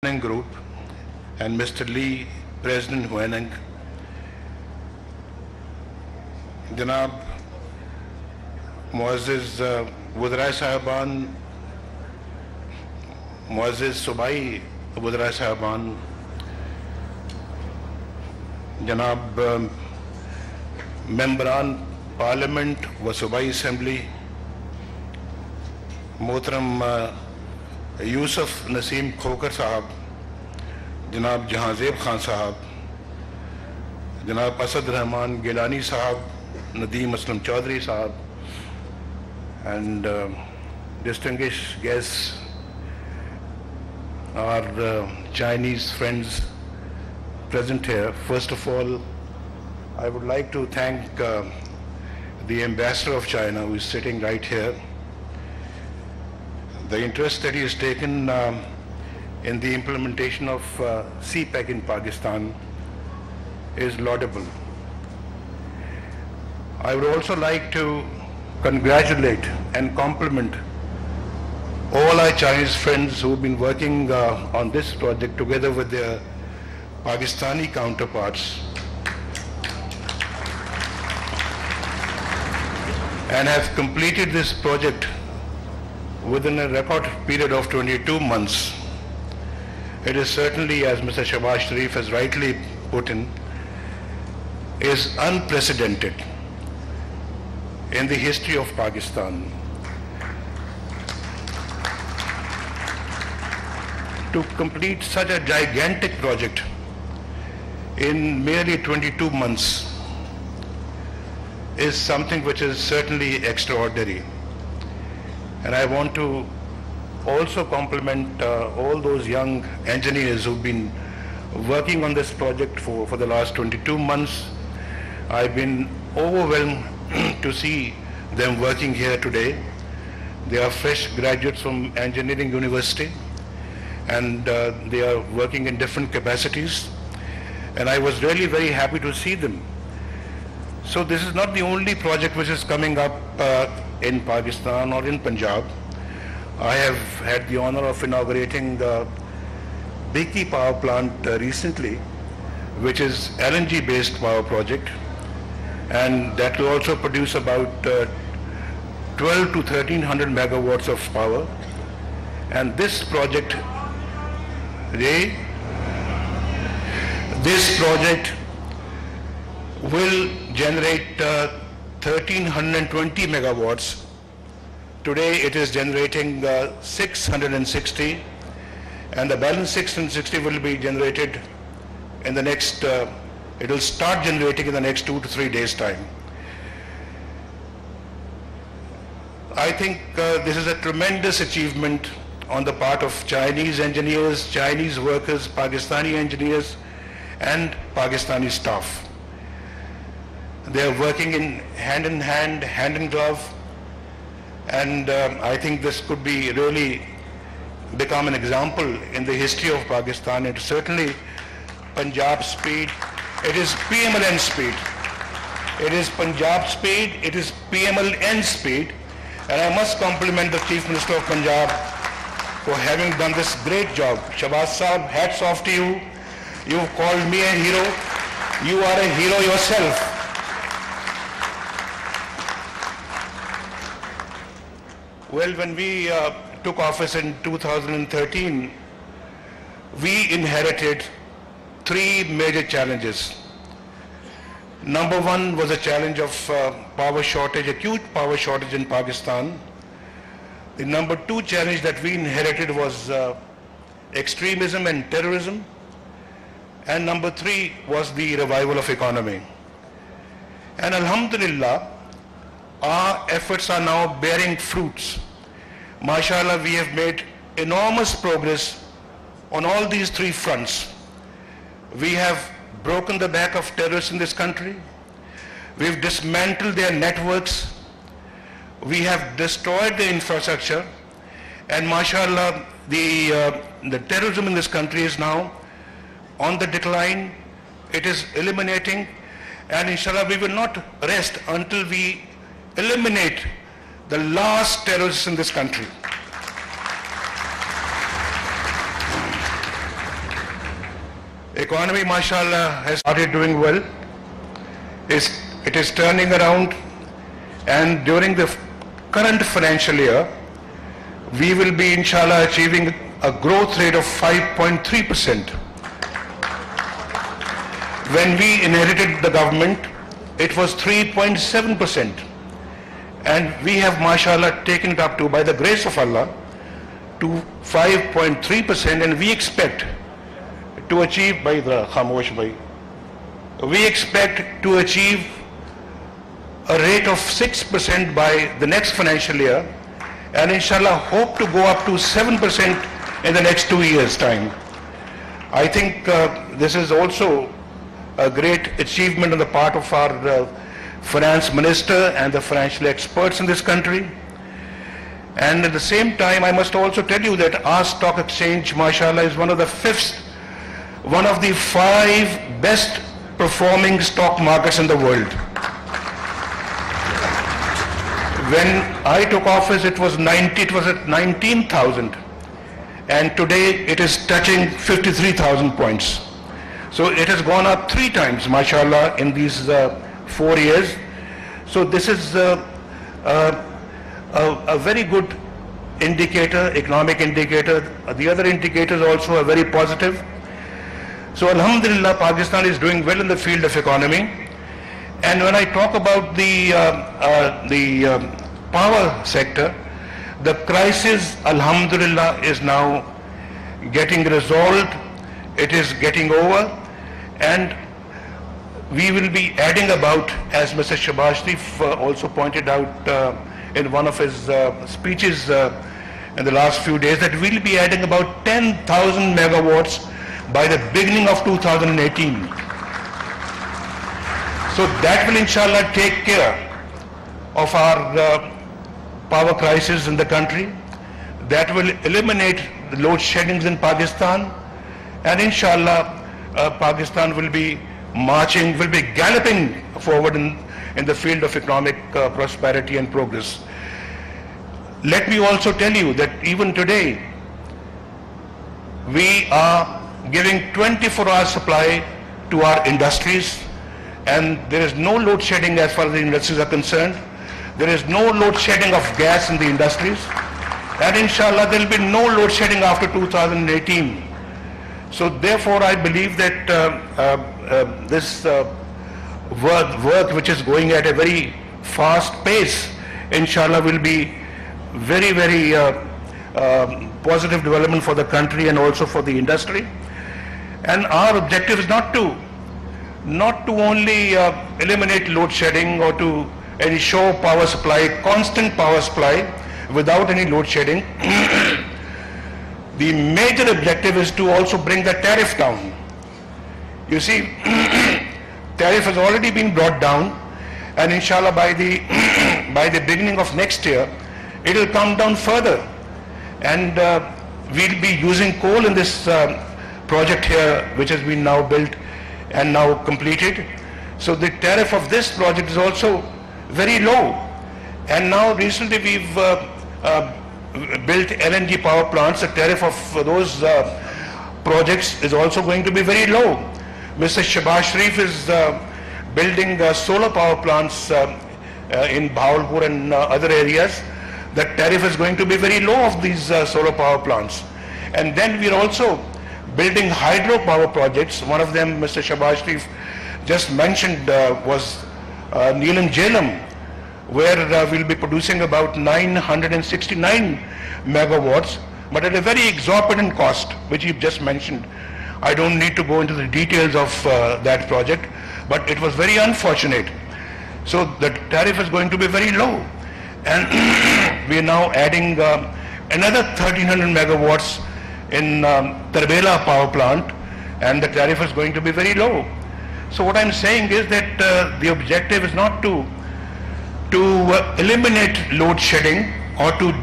Huaneng Group and Mr. Lee, President Huaneng, Janab Muazziz Wuzrai Sahiban, Muazziz Subai Wuzrai Sahiban, Janab Membran Parliament و Subai Assembly, Mohtaram یوسف نسیم کھوکر صاحب، جناب جہانزیب خان صاحب، جناب اسد رحمان گیلانی صاحب، ندیم اسلم چودھری صاحب، and distinguished guests, our Chinese friends present here. First of all, I would like to thank the Ambassador of China, who is sitting right here. The interest that he has taken in the implementation of CPEC in Pakistan is laudable. I would also like to congratulate and compliment all our Chinese friends who have been working on this project together with their Pakistani counterparts and have completed this project within a record period of 22 months. It is certainly, as Mr. Shahbaz Sharif has rightly put in, is unprecedented in the history of Pakistan. To complete such a gigantic project in merely 22 months is something which is certainly extraordinary. And I want to also compliment all those young engineers who've been working on this project for the last 22 months. I've been overwhelmed to see them working here today. They are fresh graduates from Engineering University, and they are working in different capacities. And I was really very happy to see them. So this is not the only project which is coming up in Pakistan or in Punjab. I have had the honor of inaugurating the Biki power plant recently, which is LNG based power project, and that will also produce about 12 to 1300 megawatts of power. And this project will generate 1320 megawatts. Today it is generating 660, and the balance 660 will be generated in the next, it will start generating in the next 2 to 3 days' time. I think this is a tremendous achievement on the part of Chinese engineers, Chinese workers, Pakistani engineers, and Pakistani staff. They are working in hand, hand in glove, and I think this could be really become an example in the history of Pakistan. It is certainly Punjab speed. It is PMLN speed. It is Punjab speed. It is PMLN speed. And I must compliment the Chief Minister of Punjab for having done this great job. Shahbaz Sahab, hats off to you. You've called me a hero. You are a hero yourself. Well, when we took office in 2013, we inherited 3 major challenges. Number one was a challenge of power shortage, acute power shortage in Pakistan. The number 2 challenge that we inherited was extremism and terrorism. And number 3 was the revival of economy. And Alhamdulillah, our efforts are now bearing fruits. MashaAllah, we have made enormous progress on all these 3 fronts. We have broken the back of terrorists in this country. We've dismantled their networks. We have destroyed the infrastructure. And MashaAllah, the terrorism in this country is now on the decline. It is eliminating. And inshallah, we will not rest until we eliminate the last terrorists in this country. Economy, mashallah, has started doing well. It is turning around, and during the current financial year, we will be, inshallah, achieving a growth rate of 5.3%. When we inherited the government, it was 3.7%. And we have, mashallah, taken it up to, by the grace of Allah, to 5.3%, and we expect to achieve, we expect to achieve a rate of 6% by the next financial year, and inshallah hope to go up to 7% in the next 2 years' time. I think this is also a great achievement on the part of our finance minister and the financial experts in this country. And at the same time, I must also tell you that our stock exchange, mashallah, is one of the 5 best performing stock markets in the world. When I took office, it was at 19,000, and today it is touching 53,000 points. So it has gone up 3 times, mashallah, in these 4 years. So this is a very good indicator, economic indicator. The other indicators also are very positive. So alhamdulillah, Pakistan is doing well in the field of economy. And when I talk about the power sector, the crisis, alhamdulillah, is now getting resolved. It is getting over, and we will be adding about, as Mr. Shehbaz Sharif also pointed out in one of his speeches in the last few days, that we will be adding about 10,000 megawatts by the beginning of 2018. So that will inshallah take care of our power crisis in the country. That will eliminate the load sheddings in Pakistan, and inshallah Pakistan will be galloping forward in the field of economic prosperity and progress. Let me also tell you that even today we are giving 24-hour supply to our industries, and there is no load shedding as far as the industries are concerned. There is no load shedding of gas in the industries, and inshallah there will be no load shedding after 2018. So therefore I believe that this work which is going at a very fast pace, inshallah, will be very, very positive development for the country and also for the industry. And our objective is not to only eliminate load shedding or to ensure power supply, constant power supply without any load shedding. The major objective is to also bring the tariff down. You see, tariff has already been brought down, and inshallah by the beginning of next year, it will come down further. And we'll be using coal in this project here, which has been now built and now completed. So the tariff of this project is also very low. And now recently we've built LNG power plants. The tariff of those projects is also going to be very low. Mr. Shehbaz Sharif is building solar power plants in Bahawalpur and other areas. The tariff is going to be very low of these solar power plants. And then we are also building hydro power projects. One of them, Mr. Shehbaz Sharif just mentioned, was Neelam Jhelum, where we'll be producing about 969 megawatts, but at a very exorbitant cost, which you've just mentioned. I don't need to go into the details of that project, but it was very unfortunate. So the tariff is going to be very low. And we are now adding another 1300 megawatts in Tarbela power plant, and the tariff is going to be very low. So what I'm saying is that the objective is not to eliminate load shedding or to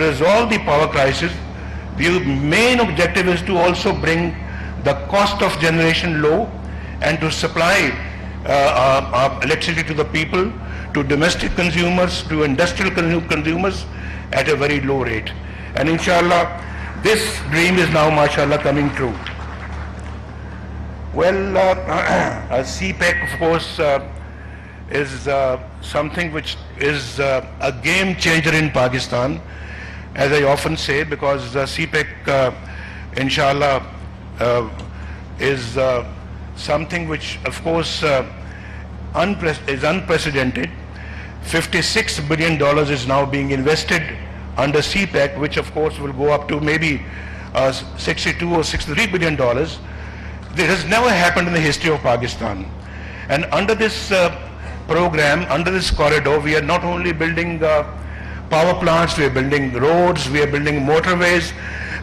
resolve the power crisis. The main objective is to also bring the cost of generation low and to supply electricity to the people, to domestic consumers, to industrial consumers at a very low rate. And inshallah, this dream is now, mashallah, coming true. Well, CPEC, of course, is something which is a game changer in Pakistan, as I often say, because CPEC, inshallah, is something which, of course, is unprecedented. $56 billion is now being invested under CPEC, which of course will go up to maybe $62 or $63 billion. This has never happened in the history of Pakistan. And under this program, under this corridor, we are not only building power plants, we are building roads, we are building motorways,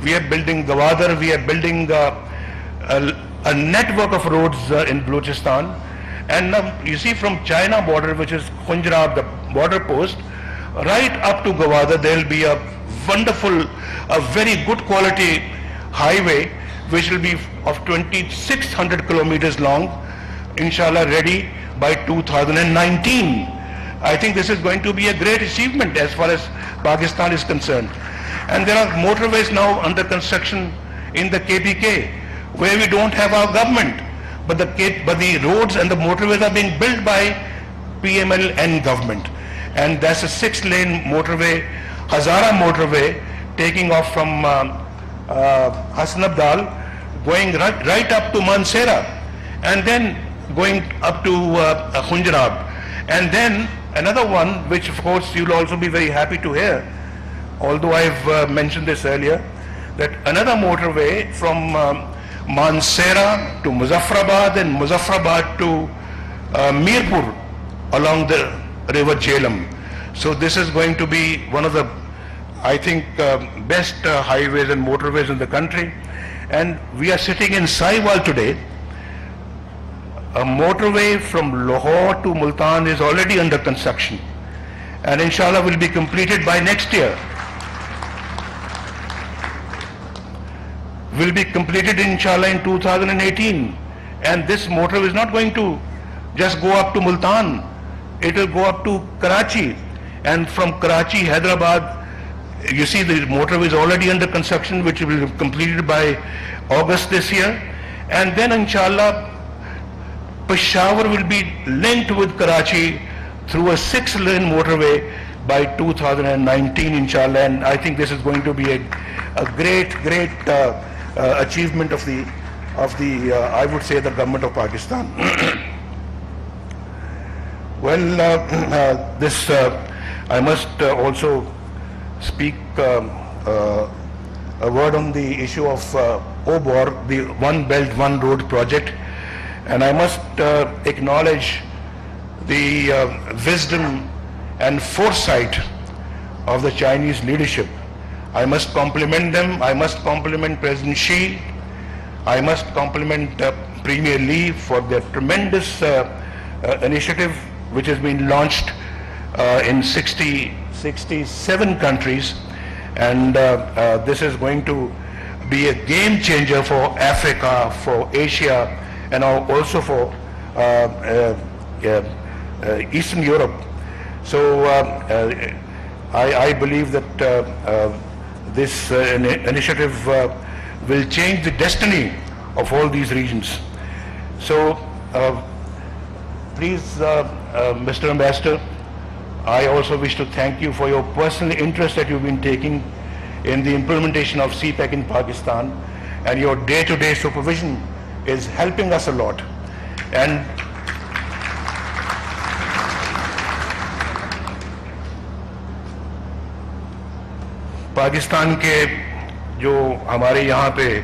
we are building Gwadar, we are building a network of roads in Balochistan. And you see, from China border, which is Khunjerab, the border post, right up to Gwadar, there will be a wonderful, a very good quality highway, which will be of 2,600 kilometers long, inshallah ready by 2019. I think this is going to be a great achievement as far as Pakistan is concerned. And there are motorways now under construction in the KPK, where we don't have our government, but the roads and the motorways are being built by PMLN government. And that's a 6-lane motorway, Hazara motorway, taking off from Hassan Abdal, going right up to Mansehra, and then going up to Khunjerab. And then another one, which of course you'll also be very happy to hear, although I've mentioned this earlier, that another motorway from Mansehra to Muzaffarabad and Muzaffarabad to Mirpur along the river Jhelum. So this is going to be one of the, I think, best highways and motorways in the country. And we are sitting in Sahiwal today. A motorway from Lahore to Multan is already under construction, and inshallah will be completed by next year. Will be completed inshallah in 2018. And this motorway is not going to just go up to Multan. It will go up to Karachi. And from Karachi, Hyderabad, you see the motorway is already under construction, which will be completed by August this year. And then inshallah, Peshawar will be linked with Karachi through a 6-lane motorway by 2019, inshallah. And I think this is going to be a great achievement of the I would say, the government of Pakistan. Well, this I must also speak a word on the issue of OBOR, the One Belt, One Road project. And I must acknowledge the wisdom and foresight of the Chinese leadership. I must compliment them. I must compliment President Xi. I must compliment Premier Li for their tremendous initiative, which has been launched in 67 countries. And this is going to be a game changer for Africa, for Asia, and also for Eastern Europe. So I believe that this initiative will change the destiny of all these regions. So please, Mr. Ambassador, I also wish to thank you for your personal interest that you've been taking in the implementation of CPEC in Pakistan, and your day-to-day supervision is helping us a lot. And Pakistan کے جو ہمارے یہاں پہ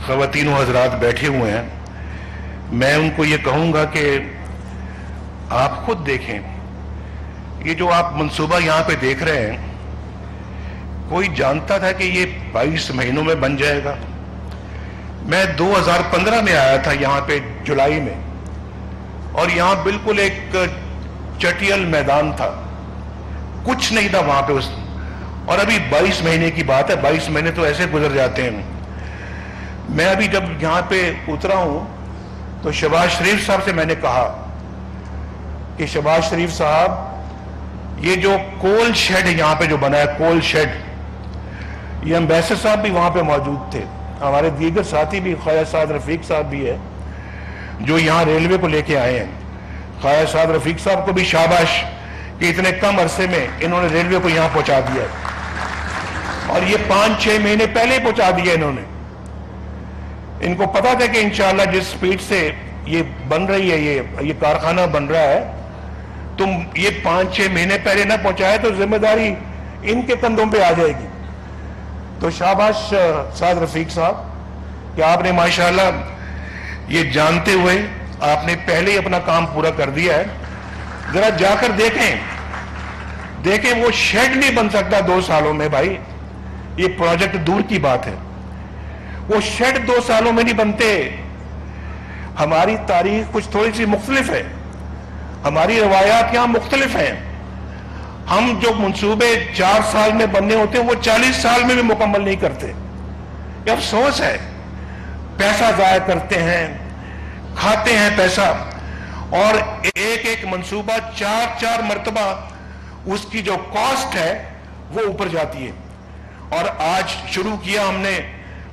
خواتین و حضرات بیٹھے ہوئے ہیں، میں ان کو یہ کہوں گا کہ آپ خود دیکھیں، یہ جو آپ منصوبہ یہاں پہ دیکھ رہے ہیں، کوئی جانتا تھا کہ یہ 22 مہینوں میں بن جائے گا؟ میں 2015 میں آیا تھا یہاں پہ جولائی میں، اور یہاں بالکل ایک چٹیل میدان تھا، کچھ نہیں تھا وہاں پہ اور ابھی 22 مہینے کی بات ہے، 22 مہینے تو ایسے گزر جاتے ہیں. میں ابھی جب یہاں پہ اترا ہوں تو شہباز شریف صاحب سے میں نے کہا کہ شہباز شریف صاحب، یہ جو کول شیڈ یہاں پہ جو بنا ہے، کول شیڈ، یہ امبیسڈر صاحب بھی وہاں پہ موجود تھے، ہمارے دیگر ساتھی بھی، خواجہ سعد رفیق صاحب بھی ہے جو یہاں ریلوے کو لے کے آئے ہیں. خواجہ سعد رفیق صاحب کو بھی شاباش کہ اتنے کم عرصے میں انہوں نے ریلوے کو یہاں پہنچا دیا ہے، اور یہ 5-6 مہینے پہلے پہنچا دیا انہوں نے. ان کو پتا تھا کہ انشاءاللہ جس سپیڈ سے یہ بن رہی ہے، یہ کارخانہ بن رہا ہے، تم یہ 5-6 مہینے پہلے نہ پہنچائے تو ذمہ داری ان کے کندھوں پہ آ جائے گی. تو شاباش سعد رفیق صاحب کہ آپ نے ماشاءاللہ یہ جانتے ہوئے آپ نے پہلے ہی اپنا کام پورا کر دیا ہے. ذرا جا کر دیکھیں وہ شیڈ نہیں بن سکتا 2 سالوں میں بھائی، یہ پروجیکٹ دور کی بات ہے. وہ شیڈ 2 سالوں میں نہیں بنتے. ہماری تاریخ کچھ تھوڑی سی مختلف ہے، ہماری روایات یہاں مختلف ہیں. ہم جو منصوبے 4 سال میں بننے ہوتے ہیں وہ 40 سال میں بھی مکمل نہیں کرتے. یہ افسوس ہے. پیسہ ضائع کرتے ہیں، کھاتے ہیں پیسہ، اور ایک منصوبہ 4 مرتبہ اس کی جو کاسٹ ہے وہ اوپر جاتی ہے. اور آج شروع کیا ہم نے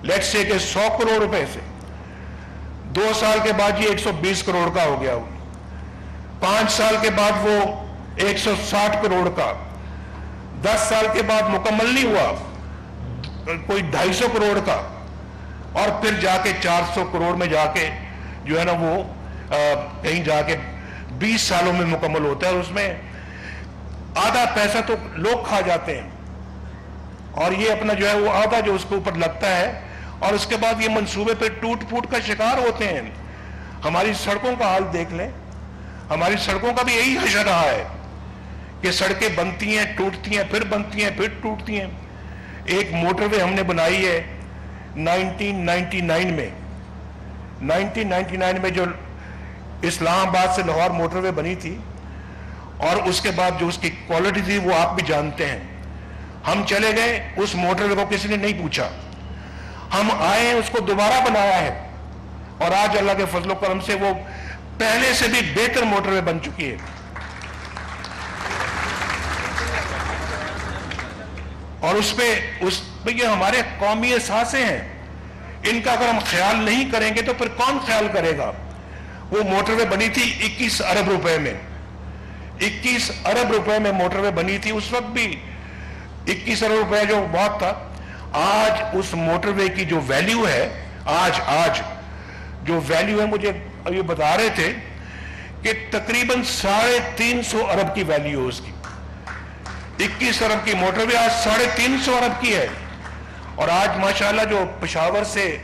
لیٹس سے کہ 100 کروڑ روپے سے، 2 سال کے بعد یہ 120 کروڑ کا ہو گیا، 5 سال کے بعد وہ 160 کروڑ کا، 10 سال کے بعد مکمل نہیں ہوا کوئی 250 کروڑ کا، اور پھر جا کے 400 کروڑ میں جا کے جو ہے نا وہ کہیں جا کے 20 سالوں میں مکمل ہوتا ہے. اور اس میں آدھا پیسہ تو لوگ کھا جاتے ہیں، اور یہ اپنا جو ہے وہ آدھا جو اس کے اوپر لگتا ہے، اور اس کے بعد یہ منصوبے پہ ٹوٹ پھوٹ کا شکار ہوتے ہیں. ہماری سڑکوں کا حال دیکھ لیں، ہماری سڑکوں کا بھی یہی حشر رہا ہے کہ سڑکیں بنتی ہیں، ٹوٹتی ہیں، پھر بنتی ہیں، پھر ٹوٹتی ہیں. ایک موٹر وے ہم نے بنائی ہے 1999 میں، 1999 میں جو اسلام آباد سے لاہور موٹر وے بنی تھی، اور اس کے بعد جو اس کی کوالٹی تھی وہ آپ بھی جانتے ہیں. ہم چلے گئے، اس موٹر وے کو کسی نے نہیں پوچھا، ہم آئے ہیں، اس کو دوبارہ بنایا ہے، اور آج اللہ کے فضل و کرم سے وہ پہلے سے بھی بہتر موٹر وے بن چکی ہے. اور اس پہ یہ ہمارے قومی اثاثے ہیں، ان کا اگر ہم خیال نہیں کریں گے تو پھر کون خیال کرے گا. وہ موٹر وے بنی تھی 21 ارب روپے میں، 21 ارب روپے میں موٹر وے بنی تھی. اس وقت بھی 21 ارب روپے جو بہت تھا. آج اس موٹر وے کی جو ویلیو ہے، آج جو ویلیو ہے، مجھے یہ بتا رہے تھے کہ تقریباً 350 ارب کی ویلیو ہے اس کی. 21 ارب کی موٹر وے آج 350 ارب کی ہے. اور آج ماشاءاللہ جو پشاور سے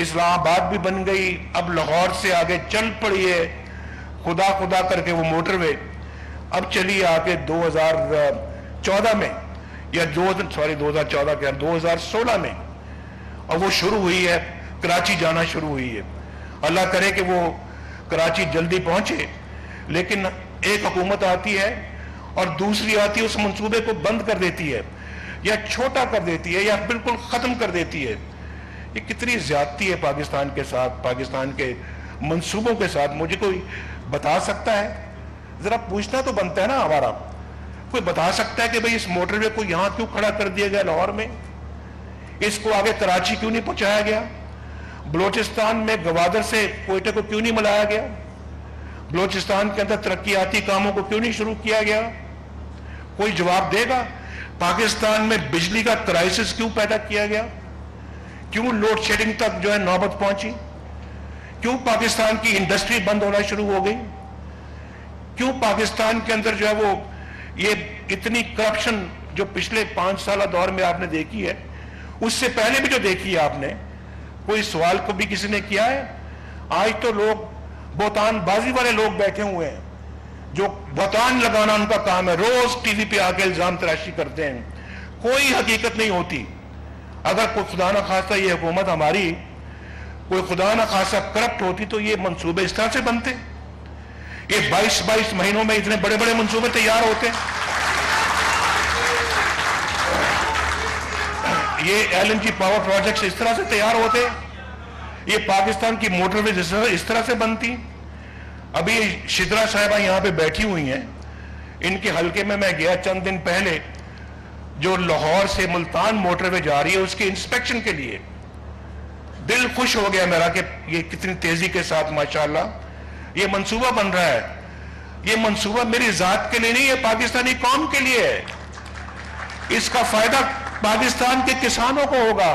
اسلام آباد بھی بن گئی، اب لاہور سے آگے چل پڑی ہے، خدا کر کے وہ موٹر وے اب چلی آگے 2014 میں، یا 2016 میں، اور وہ شروع ہوئی ہے، کراچی جانا شروع ہوئی ہے. اللہ کرے کہ وہ کراچی جلدی پہنچے. لیکن ایک حکومت آتی ہے اور دوسری آتی ہے، اس منصوبے کو بند کر دیتی ہے، یا چھوٹا کر دیتی ہے، یا بالکل ختم کر دیتی ہے. یہ کتنی زیادتی ہے پاکستان کے ساتھ، پاکستان کے منصوبوں کے ساتھ. مجھے کوئی بتا سکتا ہے؟ ذرا پوچھنا تو بنتا ہے نا ہمارا. کوئی بتا سکتا ہے کہ بھئی اس موٹر وے کو یہاں کیوں کھڑا کر دیا گیا لاہور میں؟ اس کو آگے کراچی کیوں نہیں پہنچایا گیا؟ بلوچستان میں گوادر سے کوئٹہ کو کیوں نہیں ملایا گیا؟ بلوچستان کے اندر ترقیاتی کاموں کو کیوں نہیں شروع کیا گیا؟ کوئی جواب دے گا؟ پاکستان میں بجلی کا کرائسس کیوں پیدا کیا گیا؟ کیوں لوڈ شیڈنگ تک جو ہے نوبت پہنچی؟ کیوں پاکستان کی انڈسٹری بند ہونا شروع ہو گئی؟ کیوں پاکستان کے اندر جو ہے وہ یہ اتنی کرپشن جو پچھلے 5 سالہ دور میں آپ نے دیکھی ہے، اس سے پہلے بھی جو دیکھی ہے آپ نے، کوئی سوال کو بھی کسی نے کیا ہے؟ آج تو لوگ بہتان بازی والے لوگ بیٹھے ہوئے ہیں جو بہتان لگانا ان کا کام ہے، روز ٹی وی پہ آ کے الزام تراشی کرتے ہیں، کوئی حقیقت نہیں ہوتی. اگر کوئی خدا نہ خواستہ یہ حکومت ہماری کوئی خدا نہ خواستہ کرپٹ ہوتی تو یہ منصوبے اس طرح سے بنتے؟ یہ 22 مہینوں میں اتنے بڑے بڑے منصوبے تیار ہوتے؟ یہ LNG پاور پروجیکٹس اس طرح سے تیار ہوتے؟ یہ پاکستان کی موٹر وے اس طرح سے بنتی؟ ابھی شدرا صاحبہ یہاں پہ بیٹھی ہوئی ہیں، ان کے حلقے میں گیا چند دن پہلے. جو لاہور سے ملتان موٹر وے جا رہی ہے اس کے انسپیکشن کے لیے دل خوش ہو گیا میرا کہ یہ کتنی تیزی کے ساتھ ماشاءاللہ یہ منصوبہ بن رہا ہے. یہ منصوبہ میری ذات کے لیے نہیں ہے، پاکستانی قوم کے لیے ہے. اس کا فائدہ پاکستان کے کسانوں کو ہوگا،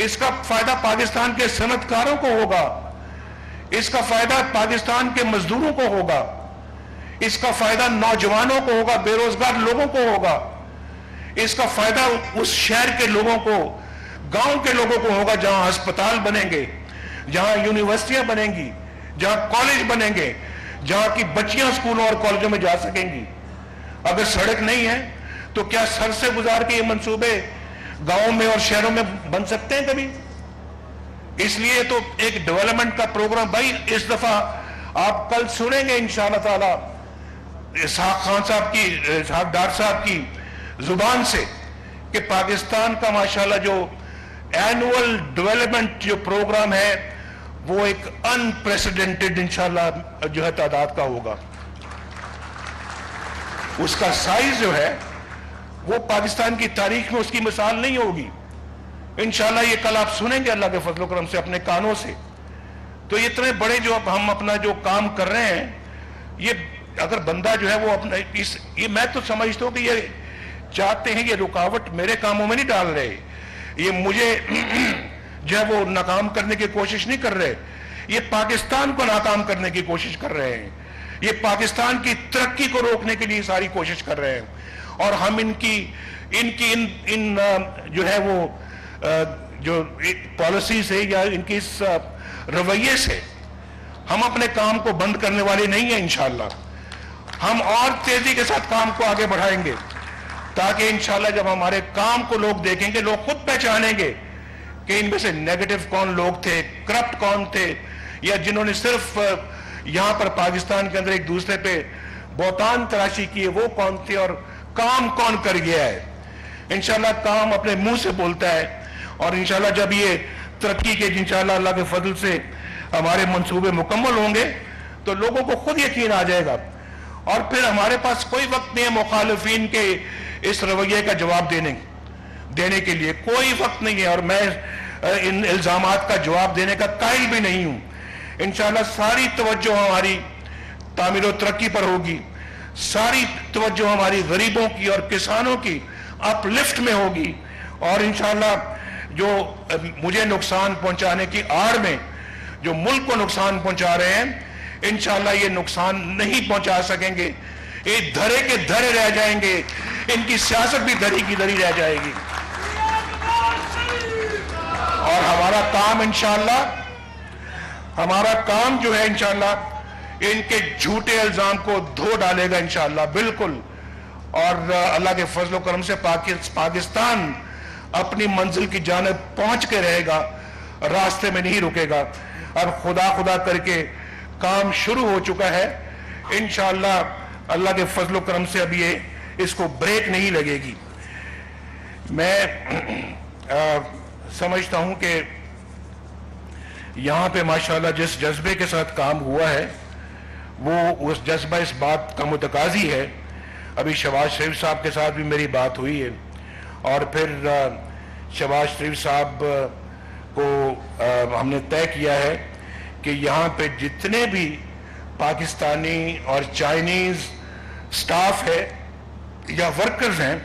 اس کا فائدہ پاکستان کے صنعت کاروں کو ہوگا، اس کا فائدہ پاکستان کے مزدوروں کو ہوگا، اس کا فائدہ نوجوانوں کو ہوگا، بے روزگار لوگوں کو ہوگا، اس کا فائدہ اس شہر کے لوگوں کو، گاؤں کے لوگوں کو ہوگا جہاں ہسپتال بنیں گے، جہاں یونیورسٹیاں بنیں گی، جہاں کالج بنیں گے، جہاں کی بچیاں اسکولوں اور کالجوں میں جا سکیں گی. اگر سڑک نہیں ہے تو کیا سر سے گزار کے یہ منصوبے گاؤں میں اور شہروں میں بن سکتے ہیں کبھی؟ اس لیے تو ایک ڈیولپمنٹ کا پروگرام. بھائی اس دفعہ آپ کل سنیں گے انشاءاللہ تعالی اسحاق خان صاحب کی، اسحاق ڈار صاحب کی زبان سے کہ پاکستان کا ماشاءاللہ جو اینول ڈیولپمنٹ جو پروگرام ہے وہ ایک انپریسیڈنٹڈ انشاءاللہ جو ہے تعداد کا ہوگا. اس کا سائز جو ہے وہ پاکستان کی تاریخ میں اس کی مثال نہیں ہوگی. انشاءاللہ یہ کل آپ سنیں گے اللہ کے فضل و کرم سے اپنے کانوں سے. تو یہ اتنے بڑے جو ہم اپنا جو کام کر رہے ہیں، یہ اگر بندہ جو ہے وہ اپنا یہ میں تو سمجھتا ہوں کہ یہ چاہتے ہیں، یہ رکاوٹ میرے کاموں میں نہیں ڈال رہے، یہ مجھے جو ہے وہ ناکام کرنے کی کوشش نہیں کر رہے، یہ پاکستان کو ناکام کرنے کی کوشش کر رہے ہیں، یہ پاکستان کی ترقی کو روکنے کے لیے ساری کوشش کر رہے ہیں. اور ہم ان جو ہے وہ جو پالیسی سے یا ان کی اس رویے سے ہم اپنے کام کو بند کرنے والے نہیں ہیں. انشاءاللہ ہم اور تیزی کے ساتھ کام کو آگے بڑھائیں گے تاکہ انشاءاللہ جب ہمارے کام کو لوگ دیکھیں گے، لوگ خود پہچانیں گے کہ ان میں سے نیگیٹو کون لوگ تھے، کرپٹ کون تھے، یا جنہوں نے صرف یہاں پر پاکستان کے اندر ایک دوسرے پہ بہتان تراشی کی ہے وہ کون تھے، اور کام کون کر گیا ہے. انشاءاللہ کام اپنے منہ سے بولتا ہے، اور انشاءاللہ جب یہ ترقی کے انشاءاللہ اللہ کے فضل سے ہمارے منصوبے مکمل ہوں گے تو لوگوں کو خود یقین آ جائے گا، اور پھر ہمارے پاس کوئی وقت نہیں ہے مخالفین کے اس رویے کا جواب دینے کے لیے، کوئی وقت نہیں ہے. اور میں ان الزامات کا جواب دینے کا قائل بھی نہیں ہوں. انشاءاللہ ساری توجہ ہماری تعمیر و ترقی پر ہوگی، ساری توجہ ہماری غریبوں کی اور کسانوں کی اپ لفٹ میں ہوگی، اور انشاءاللہ جو مجھے نقصان پہنچانے کی آڑ میں جو ملک کو نقصان پہنچا رہے ہیں انشاءاللہ یہ نقصان نہیں پہنچا سکیں گے. یہ دھرے کے دھرے رہ جائیں گے، ان کی سیاست بھی دھری کی دھری رہ جائے گی. اور ہمارا کام انشاءاللہ، ہمارا کام جو ہے انشاءاللہ ان کے جھوٹے الزام کو دھو ڈالے گا انشاءاللہ بالکل. اور اللہ کے فضل و کرم سے پاکستان اپنی منزل کی جانب پہنچ کے رہے گا، راستے میں نہیں رکے گا. اب خدا کر کے کام شروع ہو چکا ہے انشاءاللہ اللہ کے فضل و کرم سے. اب یہ اس کو بریک نہیں لگے گی. میں سمجھتا ہوں کہ یہاں پہ ماشاءاللہ جس جذبے کے ساتھ کام ہوا ہے وہ اس جذبہ اس بات کا متقاضی ہے. ابھی شہباز شریف صاحب کے ساتھ بھی میری بات ہوئی ہے، اور پھر شہباز شریف صاحب کو ہم نے طے کیا ہے کہ یہاں پہ جتنے بھی پاکستانی اور چائنیز سٹاف ہے یا ورکرز ہیں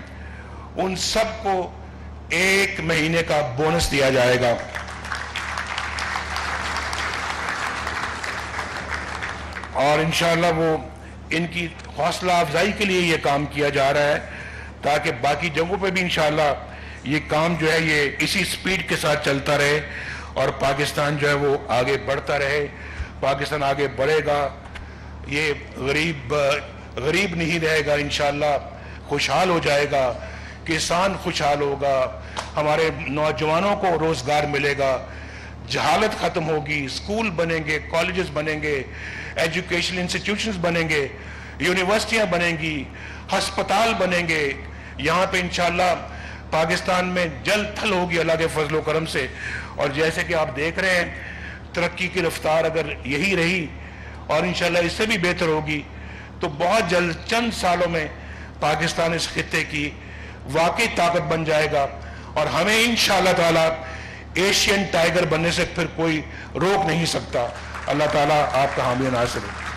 ان سب کو 1 مہینے کا بونس دیا جائے گا. اور انشاءاللہ وہ ان کی حوصلہ افزائی کے لیے یہ کام کیا جا رہا ہے تاکہ باقی جگہوں پہ بھی انشاءاللہ یہ کام جو ہے یہ اسی سپیڈ کے ساتھ چلتا رہے اور پاکستان جو ہے وہ آگے بڑھتا رہے. پاکستان آگے بڑھے گا، یہ غریب نہیں رہے گا انشاءاللہ، خوشحال ہو جائے گا، کسان خوشحال ہوگا، ہمارے نوجوانوں کو روزگار ملے گا، جہالت ختم ہوگی، اسکول بنیں گے، کالجز بنیں گے، ایجوکیشن انسٹیٹیوشنز بنیں گے، یونیورسٹیاں بنیں گی، ہسپتال بنیں گے. یہاں پہ انشاءاللہ پاکستان میں جل تھل ہوگی اللہ کے فضل و کرم سے. اور جیسے کہ آپ دیکھ رہے ہیں ترقی کی رفتار اگر یہی رہی اور انشاءاللہ اس سے بھی بہتر ہوگی تو بہت جلد چند سالوں میں پاکستان اس خطے کی واقعی طاقت بن جائے گا. اور ہمیں انشاءاللہ تعالی ایشین ٹائگر بننے سے پھر کوئی روک نہیں سکتا. اللہ تعالیٰ آپ کا حامی و ناصر ہو.